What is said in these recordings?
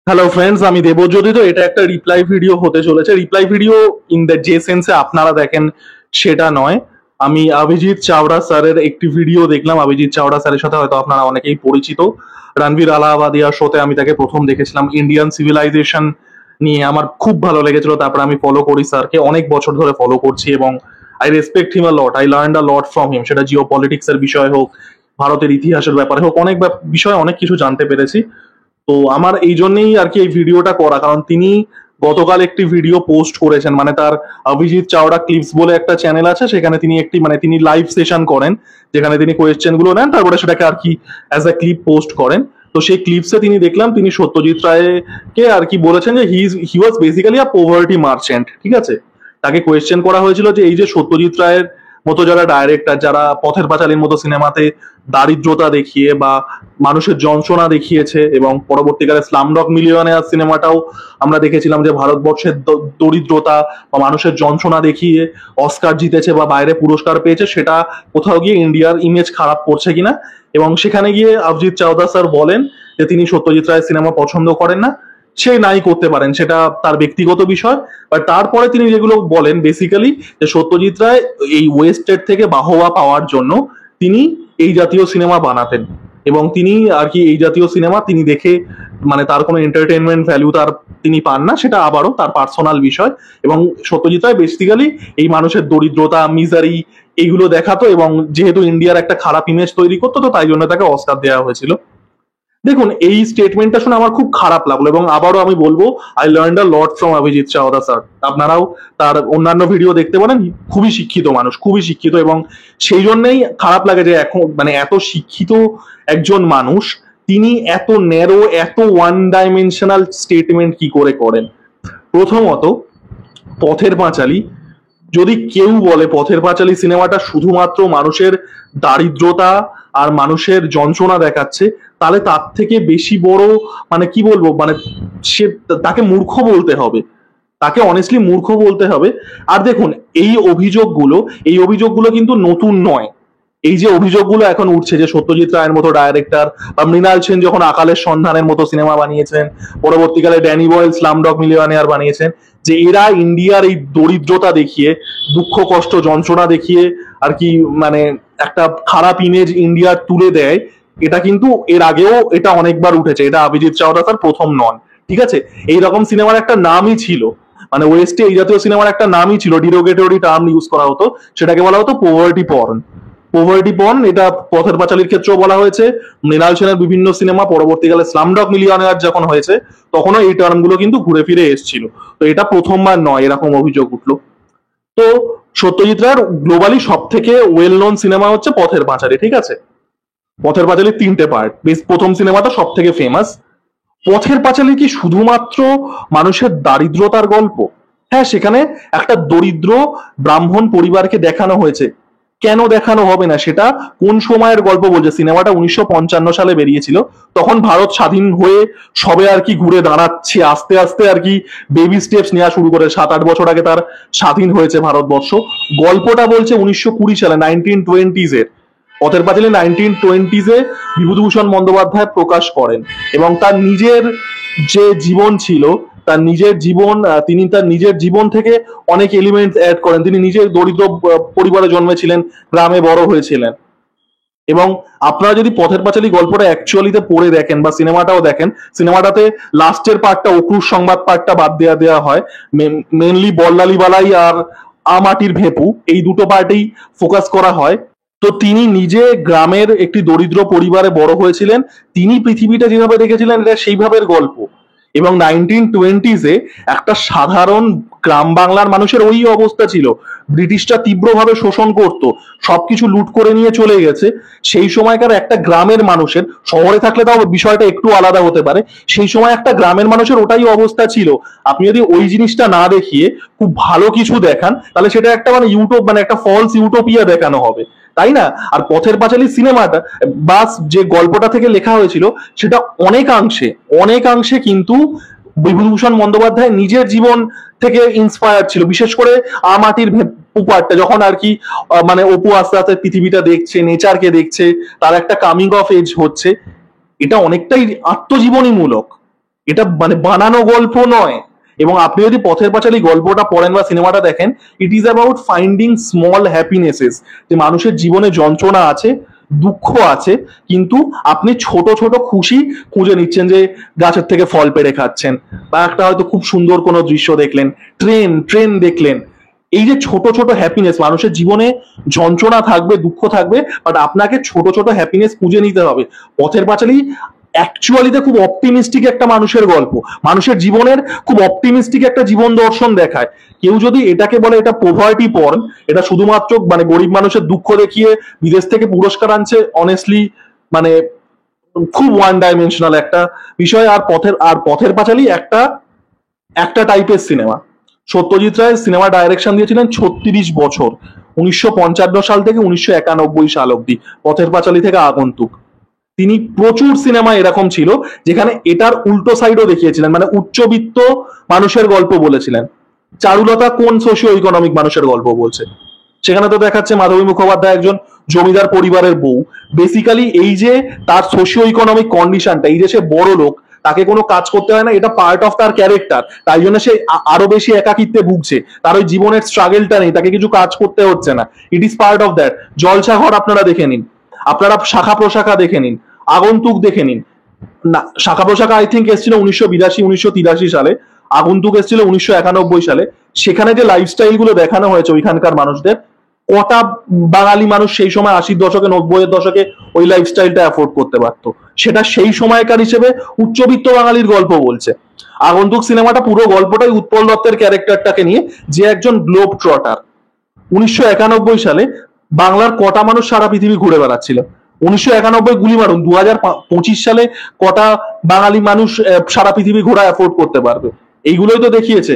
Hello friends, আমি দেবজ্যোতি। তো এটা একটা রিপ্লাই ভিডিও হতে চলেছে। রিপ্লাই ভিডিও ইন দ্য যে সেন্সে আপনারা দেখেন সেটা নয়। আমি অভিজিৎ চাওড়া স্যারের একটি ভিডিও দেখলাম। অভিজিৎ চাওড়া স্যারের সাথে হয়তো আপনারা অনেকেই পরিচিত। রণবীর আলাহাবাদিয়া শোতে আমি তাকে প্রথম দেখেছিলাম ইন্ডিয়ান সিভিলাইজেশন নিয়ে। আমার খুব ভালো লেগেছিল। তারপর আমি ফলো করি স্যারকে, অনেক বছর ধরে ফলো করছি এবং I respect him a lot. I learn a lot from him. সেটা জিও পলিটিক্স এর বিষয় হোক, ভারতের ইতিহাসের ব্যাপারে হোক, অনেক বিষয়ে অনেক কিছু জানতে পেরেছি। তো আমার এই জন্যই আর কি এই ভিডিওটা করা, কারণ তিনি গতকাল একটি ভিডিও পোস্ট করেছেন। মানে তার অভিজিৎ চাওড়া ক্লিপস বলে একটা চ্যানেল আছে, সেখানে তিনি একটি তিনি লাইভ সেশন করেন, যেখানে তিনি কোয়েশ্চেন গুলো নেন, তারপরে সেটাকে আর কি অ্যাজ আ ক্লিপ পোস্ট করেন। তো সেই ক্লিপসে তিনি দেখলাম তিনি সত্যজিৎ রায়কে আর কি বলেছেন যে হি ওয়াজ বেসিক্যালি আ পোভার্টি মার্চেন্ট। ঠিক আছে, তাকে কোয়েশ্চেন করা হয়েছিল যে এই যে সত্যজিৎ রায়ের মতো যারা ডাইরেক্টর, যারা পথের পাঁচালীর মতো সিনেমাতে দারিদ্রতা দেখিয়ে বা মানুষের যন্ত্রণা দেখিয়েছে, এবং পরবর্তীকালে স্লামডগ মিলিয়নেয়ার সিনেমাটাও আমরা দেখেছিলাম যে ভারতবর্ষের দরিদ্রতা বা মানুষের যন্ত্রণা দেখিয়ে অস্কার জিতেছে বা বাইরে পুরস্কার পেয়েছে, সেটা কোথাও গিয়ে ইন্ডিয়ার ইমেজ খারাপ করছে কিনা। এবং সেখানে গিয়ে অভিজিৎ চাওদা স্যার বলেন যে তিনি সত্যজিৎ রায়ের সিনেমা পছন্দ করেন না, সে নাই করতে পারেন, সেটা তার ব্যক্তিগত বিষয়। বাট তারপরে তিনি যেগুলো বলেন বেসিক্যালি যে সত্যজিৎ রায় এই ওয়েস্টের থেকে বাহবা পাওয়ার জন্য তিনি এই জাতীয় সিনেমা বানাতেন, এবং তিনি আর কি এই জাতীয় সিনেমা তিনি দেখে তার কোনো এন্টারটেনমেন্ট ভ্যালু তার তিনি পান না, সেটা আবারও তার পার্সোনাল বিষয়। এবং সত্যজিৎ রায় বেসিক্যালি এই মানুষের দরিদ্রতা, মিজারি এইগুলো দেখাতো, এবং যেহেতু ইন্ডিয়ার একটা খারাপ ইমেজ তৈরি করতো, তো তাই জন্য তাকে অস্কার দেওয়া হয়েছিল। দেখুন, এই স্টেটমেন্টটা শুনে আমার খুব খারাপ লাগলো, এবং আবারও আমি বলবো I learn a lot from Abhijit Chawda sir. আপনারাও তার অন্যান্য ভিডিও দেখতে পারেন। খুবই শিক্ষিত মানুষ, খুবই শিক্ষিত, এবং সেই জন্যই খারাপ লাগে যে এখন এত শিক্ষিত একজন মানুষ তিনি এত ন্যারো, এত ওয়ান ডাইমেনশনাল স্টেটমেন্ট কি করে করেন। প্রথমত, পথের পাঁচালী, যদি কেউ বলে পথের পাঁচালী সিনেমাটা শুধুমাত্র মানুষের দারিদ্রতা আর মানুষের যন্ত্রণা দেখাচ্ছে, তাহলে তার থেকে বেশি বড় কি বলবো, সে তাকে মূর্খ বলতে হবে, তাকে অনেস্টলি মূর্খ বলতে হবে। আর দেখুন, এই অভিযোগগুলো কিন্তু নতুন নয়। এই যে অভিযোগগুলো এখন উঠছে যে সত্যজিৎ রায়ের মতো ডাইরেক্টর বা মৃণাল সেন যখন আকালের সন্ধানের মতো সিনেমা বানিয়েছেন, পরবর্তীকালে ড্যানি বয়েল স্লামডগ মিলিয়নেয়ার বানিয়েছেন, যে এরা ইন্ডিয়ার এই দরিদ্রতা দেখিয়ে, দুঃখ কষ্ট যন্ত্রণা দেখিয়ে আর কি একটা খারাপ ইমেজ ইন্ডিয়ার তুলে দেয়। এটা কিন্তু এর আগেও এটা অনেকবার উঠেছে, এটা অভিজিৎ চাওড়া স্যার প্রথম নন। ঠিক আছে, এইরকম সিনেমার একটা নামই ছিল, ওয়েস্টে এই জাতীয় সিনেমার একটা নামই ছিল, ডিরোগেটরি টার্ম ইউজ করা হতো, সেটাকে বলা হতো পোভার্টি পর্ন। পোভার্টি পর্ন, এটা পথের পাঁচালীর ক্ষেত্রেও বলা হয়েছে, মৃণাল সেনের বিভিন্ন সিনেমা, পরবর্তীকালে স্লামডগ মিলিয়নেয়ার যখন হয়েছে তখনও এই টার্মগুলো কিন্তু ঘুরে ফিরে এসেছিল। তো এটা প্রথমবার নয় এরকম অভিযোগ উঠলো। তো সত্যজিৎ রায়ের গ্লোবালি সব থেকে ওয়েল নোন সিনেমা হচ্ছে পথের পাঁচালী। ঠিক আছে, পথের পাঁচালীর 3টে পার্ট, বেশ প্রথম সিনেমাটা সব থেকে ফেমাস। পথের পাঁচালী কি শুধুমাত্র মানুষের দারিদ্রতার গল্প? হ্যাঁ, সেখানে একটা দরিদ্র ব্রাহ্মণ পরিবারকে দেখানো হয়েছে। কেন দেখানো হবে না? সেটা কোন সময়ের গল্প বলছে? সিনেমাটা 1955 সালে বেরিয়েছিল, তখন ভারত স্বাধীন হয়ে সবে আর কি ঘুরে দাঁড়াচ্ছে, আস্তে আস্তে আর কি বেবি স্টেপস নেওয়া শুরু করে। 7-8 বছর আগে তার স্বাধীন হয়েছে ভারতবর্ষ। গল্পটা বলছে 1920 সালে, 1920s এর। পথের পাঁচালী 1920s-এ বিভূতিভূষণ বন্দ্যোপাধ্যায় প্রকাশ করেন, এবং তার নিজের যে জীবন ছিল, তার নিজের জীবন, তিনি তার নিজের জীবন থেকে অনেক এলিমেন্ট অ্যাড করেন। তিনি নিজে দরিদ্র পরিবারে জন্মেছিলেন, গ্রামে বড় হয়েছিলেন। এবং আপনারা যদি পথের পাঁচালী গল্পটা অ্যাকচুয়ালিতে পড়ে দেখেন বা সিনেমাটাও দেখেন, সিনেমাটাতে লাস্টের পার্টটা, অক্রুশ সংবাদ পার্টটা বাদ দেওয়া হয়। মেনলি বল্লালি বালাই আর আমাটির ভেপু, এই দুটো পার্টেই ফোকাস করা হয়। তো তিনি নিজে গ্রামের একটি দরিদ্র পরিবারে বড় হয়েছিলেন, তিনি পৃথিবীটা যেভাবে দেখেছিলেন এটা সেইভাবের গল্প। এবং 1920s-এ একটা সাধারণ গ্রাম বাংলার মানুষের ওই অবস্থা ছিল। ব্রিটিশরা তীব্রভাবে শোষণ করত, সবকিছু লুট করে নিয়ে চলে গেছে। সেই সময়কার একটা গ্রামের মানুষের, শহরে থাকলে তাও বিষয়টা একটু আলাদা হতে পারে, সেই সময় একটা গ্রামের মানুষের ওটাই অবস্থা ছিল। আপনি যদি ওই জিনিসটা না দেখিয়ে খুব ভালো কিছু দেখান, তাহলে সেটা একটা একটা ফলস ইউটোপিয়া দেখানো হবে, তাই না? আর পথের পাঁচালী সিনেমাটা বা যে গল্পটা থেকে লেখা হয়েছিল, সেটা অনেকাংশে কিন্তু বিভূতিভূষণ বন্দ্যোপাধ্যায় নিজের জীবন থেকে ইন্সপায়ার ছিল। বিশেষ করে আমাটির পার্টটা যখন আর কি অপু আস্তে আস্তে পৃথিবীটা দেখছে, নেচারকে দেখছে, তার একটা কামিং অফ এজ হচ্ছে, এটা অনেকটাই আত্মজীবনীমূলক। এটা মানে বানানো গল্প নয়। এবং আপনি যদি পথের পাঁচালী গল্পটা পড়েন বা সিনেমাটা দেখেন, it is about finding small happinesses, যে মানুষের জীবনে যন্ত্রণা আছে, দুঃখ আছে, কিন্তু আপনি ছোট ছোট খুশি খুঁজে নিচ্ছেন, যে গাছের থেকে ফল পেড়ে খাচ্ছেন, বা একটা হয়তো খুব সুন্দর কোনো দৃশ্য দেখলেন, ট্রেন ট্রেন দেখলেন। এই যে ছোট ছোট হ্যাপিনেস, মানুষের জীবনে যন্ত্রণা থাকবে, দুঃখ থাকবে, বাট আপনাকে ছোট ছোট হ্যাপিনেস খুঁজে নিতে হবে। পথের পাঁচালী অ্যাকচুয়ালিতে খুব অপটিমিস্টিক একটা মানুষের গল্প, মানুষের জীবনের খুব অপটিমিস্টিক একটা জীবন দর্শন দেখায়। কেউ যদি এটাকে বলে এটা পোভার্টি পর্ন, এটা শুধুমাত্র মানে গরিব মানুষের দুঃখ দেখিয়ে বিদেশ থেকে পুরস্কার আনছে, অনেস্টলি মানে খুব ওয়ান ডাইমেনশনাল একটা বিষয়। আর পথের পাঁচালী একটা একটা টাইপের cinema. Satyajit Ray cinema direction দিয়েছিলেন 36 বছর, 1955 সাল থেকে 1991 সাল অব্দি, পথের পাঁচালী থেকে আগন্তুক। তিনি প্রচুর সিনেমা এরকম ছিল যেখানে এটার উল্টো সাইডও দেখিয়েছিলেন, মানে উচ্চবিত্ত মানুষের গল্প বলেছিলেন। চারুলতা কোন সোশিও ইকোনমিক মানুষের গল্প বলছে? সেখানে তো দেখাচ্ছে মাধবী মুখোপাধ্যায় একজন জমিদার পরিবারের বউ। বেসিক্যালি এই যে তার সোশিও ইকোনমিক কন্ডিশনটা, এই যে সে বড় লোক, তাকে কোনো কাজ করতে হয় না, এটা পার্ট অফ তার ক্যারেক্টার, তাই জন্য সে আরো বেশি একাকিত্বে ভুগছে, তার ওই জীবনের স্ট্রাগলটা নেই, তাকে কিছু কাজ করতে হচ্ছে না, it is part of that. Jalsaghar আপনারা দেখে নিন, আপনারা শাখা প্রশাখা দেখে নিন, আগন্তুক দেখে নিন। না, শাখা প্রশাখা আই থিঙ্ক এসেছিল 1982-1983 সালে, আগন্তুক এসেছিল 1991 সালে। সেখানে যে লাইফস্টাইল গুলো দেখানো হয়েছে ওইখানকার মানুষদের, কটা বাঙালি মানুষ সেই সময় 80-এর দশকে 90-এর দশকে ওই লাইফস্টাইলটা অ্যাফোর্ড করতে পারতো? সেটা সেই সময়কার হিসেবে উচ্চবিত্ত বাঙালির গল্প বলছে। আগন্তুক সিনেমাটা পুরো গল্পটাই উৎপল দত্তের ক্যারেক্টারটাকে নিয়ে, যে একজন গ্লোব ট্রটার। 1991 সালে বাংলার কটা মানুষ সারা পৃথিবী ঘুরে বেড়াচ্ছিল? 1991 গুলি মারুন, 2025 সালে কটা বাঙালি মানুষ সারা পৃথিবী ঘোরা অ্যাফোর্ড করতে পারবে? এইগুলোই তো দেখিয়েছে।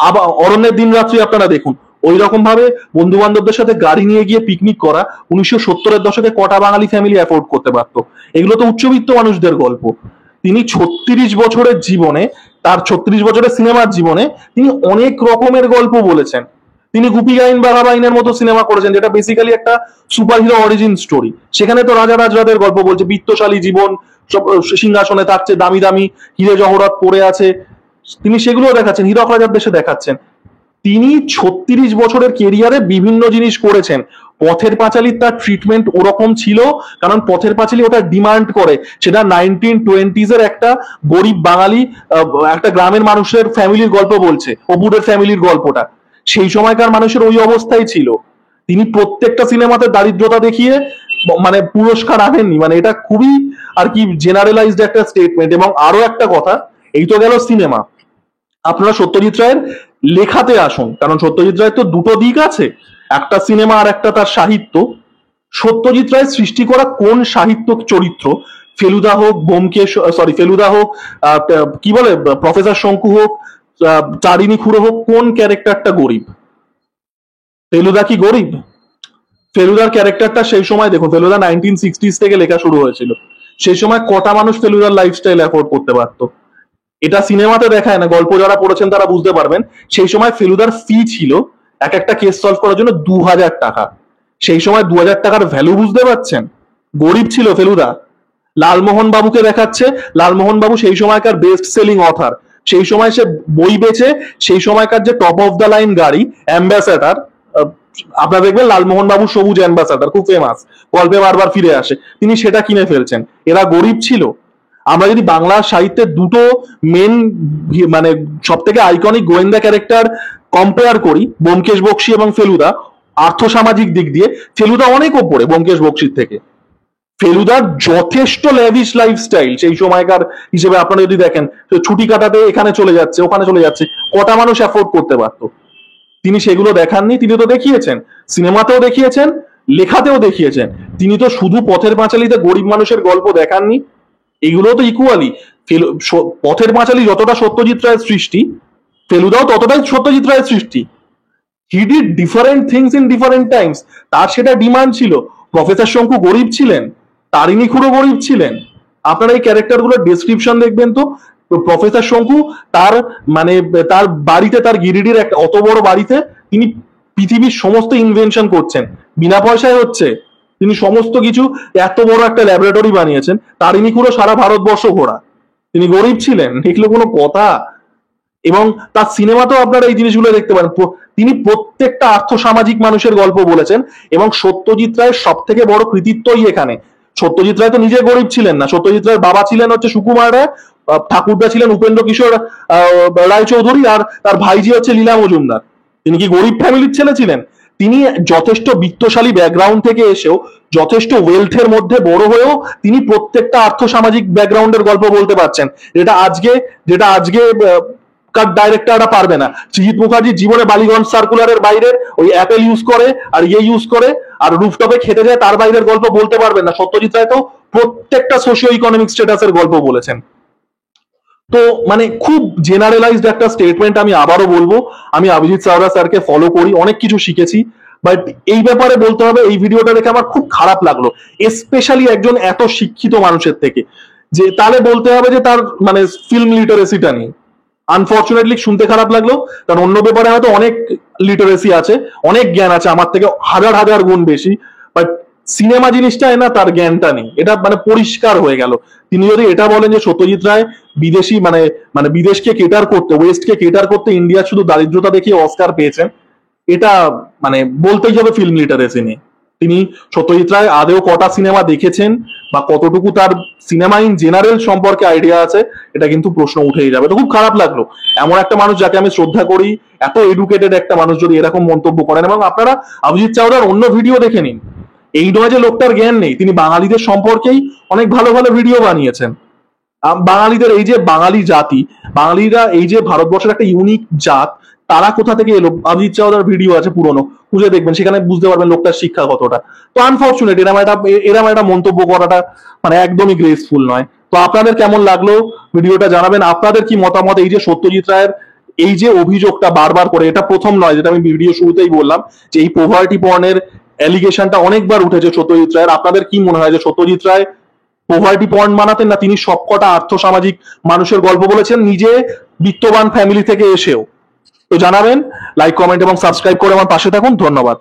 আবার অরণ্যের দিন রাত্রি আপনারা দেখুন, ওই রকম ভাবে বন্ধু বান্ধবদের সাথে গাড়ি নিয়ে গিয়ে পিকনিক করা 1970-এর দশকে কটা বাঙালি ফ্যামিলি অ্যাফোর্ড করতে পারতো? এগুলো তো উচ্চবিত্ত মানুষদের গল্প। তিনি 36 বছরের জীবনে, তার 36 বছরের সিনেমার জীবনে তিনি অনেক রকমের গল্প বলেছেন। তিনি গুপি গাইন বাঘাবাইনের মতো সিনেমা করেছেন, যেটা বেসিক্যালি একটা সুপার হিরো অরিজিন স্টোরি। সেখানে তো রাজা রাজরাদের গল্প বলছে, বিত্তশালী জীবন, সব সিংহাসনে তার চেয়ে দামি দামি হিরে জহরত পড়ে আছে, তিনি সেগুলোও দেখাচ্ছেন, হীরক রাজার দেশে দেখাচ্ছেন। তিনি 36 বছরের কেরিয়ারে বিভিন্ন জিনিস করেছেন। পথের পাঁচালীর তার ট্রিটমেন্ট ওরকম ছিল, কারণ পথের পাঁচালী ওটা ডিমান্ড করে। সেটা 1920s এর একটা গরিব বাঙালি, একটা গ্রামের মানুষের ফ্যামিলির গল্প বলছে, অপুরের ফ্যামিলির গল্পটা। সেই সময়কার মানুষের ওই অবস্থাই ছিল। তিনি প্রত্যেকটা সিনেমাতে দারিদ্রতা দেখিয়ে মানে পুরস্কার আনেননি, মানে এটা খুবই আর কি জেনারেলাইজড একটা স্টেটমেন্ট। এবং আরো একটা কথা, এই তো গেল সিনেমা, আপনারা সত্যজিৎ রায়ের লেখাতে আসুন, কারণ সত্যজিৎ রায়ের তো দুটো দিক আছে, একটা সিনেমা আর একটা তার সাহিত্য। সত্যজিৎ রায় সৃষ্টি করা কোন সাহিত্য চরিত্র, ফেলুদা হোক, ফেলুদা হোক, কি বলে প্রফেসর শঙ্কু হোক, চারিণী খুড়ো হোক, কোন ক্যারেক্টারটা গরিব? ফেলুদা কি গরিব? ফেলুদার ক্যারেক্টারটা সেই সময় দেখুন, ফেলুদা 1960s থেকে লেখা শুরু হয়েছিল, সেই সময় কটা মানুষ ফেলুদার লাইফস্টাইল অ্যাফোর্ড করতে পারতো? এটা সিনেমাতে দেখায় না, গল্প যারা পড়েছেন তারা বুঝতে পারবেন। সেই সময় ফেলুদার ফি ছিল এক একটা কেস সলভ করার জন্য 2000 টাকা। সেই সময় 2000 টাকার ভ্যালু বুঝতে পারছেন? গরিব ছিল ফেলুদা। লালমোহন বাবুকে দেখাচ্ছে, লালমোহন বাবু সেই সময়কার বেস্ট সেলিং অথার, সেই সময় সে বই বেচে, সেই সময়কার যে টপ অফ দ্য লাইন গাড়ি অ্যাম্বাসাডার, আপনারা দেখবেন লালমোহন বাবু সবুজ অ্যাম্বাসাডার খুব ফেমাস, গল্পে বারবার ফিরে আসে, তিনি সেটা কিনে ফেলছেন। এরা গরিব ছিল? আমরা যদি বাংলা সাহিত্যের দুটো মেন মানে সব থেকে আইকনিক গোয়েন্দা ক্যারেক্টার কম্পেয়ার করি, ব্যোমকেশ বক্সী এবং ফেলুদা, আর্থসামাজিক দিক দিয়ে ফেলুদা অনেক ওপরে ব্যোমকেশ বক্সীর থেকে। ফেলুদার যথেষ্ট ল্যাভিশ লাইফস্টাইল সেই সময়কার হিসেবে। আপনারা যদি দেখেন, ছুটি কাটাতে এখানে চলে যাচ্ছে, ওখানে চলে যাচ্ছে, কটা মানুষ অ্যাফোর্ড করতে পারতো? তিনি সেগুলো দেখাননি। তিনি তো দেখিয়েছেন, সিনেমাতেও দেখিয়েছেন, লেখাতেও দেখিয়েছেন। তিনি তো শুধু পথের পাঁচালীতে গরিব মানুষের গল্প দেখাননি, এগুলো তো ইকুয়ালি। পথের পাঁচালী যতটা সত্যজিৎ রায়ের সৃষ্টি, ফেলুদাও ততটাই সত্যজিৎ রায়ের সৃষ্টি। He did different things in different Times, তার সেটা ডিমান্ড ছিল। প্রফেসর শঙ্কু গরিব ছিলেন, তারিণী খুড়ো গরিব ছিলেন। আপনারা এই ক্যারেক্টারগুলোর ডেসক্রিপশন দেখবেন তো, প্রফেসর শঙ্কু তার মানে তার বাড়িতে, তার গিরিডির একটা অত বড় বাড়িতে তিনি পৃথিবীর সমস্ত ইনভেনশন করছেন, বিনা পয়সায় হচ্ছে। তিনি সমস্ত কিছু, এত বড় একটা ল্যাবরেটরি বানিয়েছেন। তারিণী খুড়ো সারা ভারতবর্ষ ঘোরা, তিনি গরিব ছিলেন, এগুলো কোনো কথা? এবং তার সিনেমাতেও আপনারা এই জিনিসগুলো দেখতে পারেন। তিনি প্রত্যেকটা আর্থসামাজিক মানুষের গল্প বলেছেন। এবং সত্যজিৎ রায়ের সব থেকে বড় কৃতিত্বই এখানে, সত্যজিৎ রায় তো নিজে গরিব ছিলেন না। সত্যজিৎ রায়ের বাবা ছিলেন হচ্ছে সুকুমার রায়, ঠাকুরদা ছিলেন উপেন্দ্র কিশোর রায়চৌধুরী, আর তার ভাইজি হচ্ছে লীলা মজুমদার। তিনি কি গরিব ফ্যামিলির ছেলে ছিলেন? তিনি যথেষ্ট বিত্তশালী ব্যাকগ্রাউন্ড থেকে এসেও, যথেষ্ট ওয়েলথের মধ্যে বড় হয়েও তিনি প্রত্যেকটা আর্থসামাজিক ব্যাকগ্রাউন্ডের গল্প বলতে পারছেন, যেটা আজকে কার ডাইরেক্টররা পারবে না। সৃজিত মুখার্জি জীবনে বালিগঞ্জ সার্কুলারের বাইরের ওই অ্যাপেল ইউজ করে আর ইউজ করে আর রুফটপে খেতে যায়, তার বাইরের গল্প বলতে পারবেন না। সত্যজিৎ রায় তো প্রত্যেকটা সোশিও ইকোনমিক স্ট্যাটাসের গল্প বলেছেন। তো মানে খুব জেনারেলাইজড একটা স্টেটমেন্ট। আমি আবারও বলবো, আমি অভিজিৎ চাওড়া স্যারকে ফলো করি, অনেক কিছু শিখেছি, বাট এই ব্যাপারে বলতে হবে এই ভিডিওটা দেখে আমার খুব খারাপ লাগলো, স্পেশালি একজন এত শিক্ষিত মানুষের থেকে। যে তাহলে বলতে হবে যে তার মানে ফিল্ম লিটারেসিটা নেই। আনফর্চুনেটলি শুনতে খারাপ লাগলো, কারণ অন্য ব্যাপারে হয়তো অনেক লিটারেসি আছে, অনেক জ্ঞান আছে, আমার থেকে হাজার হাজার গুণ বেশি, বাট সিনেমা জিনিসটায় না তার জ্ঞানটা নেই, এটা মানে পরিষ্কার হয়ে গেল। তিনি যদি এটা বলেন যে সত্যজিৎ রায় বিদেশি মানে মানে বিদেশকে কেটার করতে, ওয়েস্টকে কেটার করতে ইন্ডিয়া শুধু দারিদ্রতা দেখিয়ে অস্কার পেয়েছেন, এটা মানে বলতেই হবে ফিল্ম লিটারেসি নেই। তিনি সত্যজিৎ রায় আদেও কটা সিনেমা দেখেছেন বা কতটুকু তার সিনেমা ইন জেনারেল সম্পর্কে আইডিয়া আছে, এটা কিন্তু প্রশ্ন উঠেই যাবে। তো খুব খারাপ লাগলো, এমন একটা মানুষ যাকে আমি শ্রদ্ধা করি, এত এডুকেটেড একটা মানুষ যদি এরকম মন্তব্য করেন। এবং আপনারা অভিজিৎ চাওড়ার অন্য ভিডিও দেখে নিন, এই নয় যে লোকটার জ্ঞান নেই, তিনি বাঙালিদের সম্পর্কেই অনেক ভালো ভালো ভিডিও বানিয়েছেন। বাঙালিদের এই যে বাঙালি জাতি, বাঙালিরা এই যে ভারতবর্ষের একটা ইউনিক জাত, তারা কোথা থেকে এলো? অভিজিৎ চাওড়ার ভিডিও আছে পুরনো, খুঁজে দেখবেন, সেখানে বুঝতে পারবেন লোকটার শিক্ষা কতটা। তো আনফর্চুনেট এরম একটা মন্তব্য করাটা মানে একদমই গ্রেসফুল নয়। তো আপনাদের কেমন লাগলো ভিডিওটা জানাবেন, আপনাদের কি মতামত? এই যে সত্যজিৎ রায়ের এই যে অভিযোগটা বারবার করে, এটা প্রথম নয়, যেটা আমি ভিডিও শুরুতেই বললাম যে এই পোভার্টি পর্নের অ্যালিগেশনটা অনেকবার উঠেছে সত্যজিৎ রায়ের। আপনাদের কি মনে হয় যে সত্যজিৎ রায় পোভার্টি পর্ন বানাতেন, না তিনি সবকটা আর্থসামাজিক মানুষের গল্প বলেছেন, নিজে বিত্তবান ফ্যামিলি থেকে এসেও? তো জানাবেন, লাইক কমেন্ট এবং সাবস্ক্রাইব করে আমার পাশে থাকুন। ধন্যবাদ।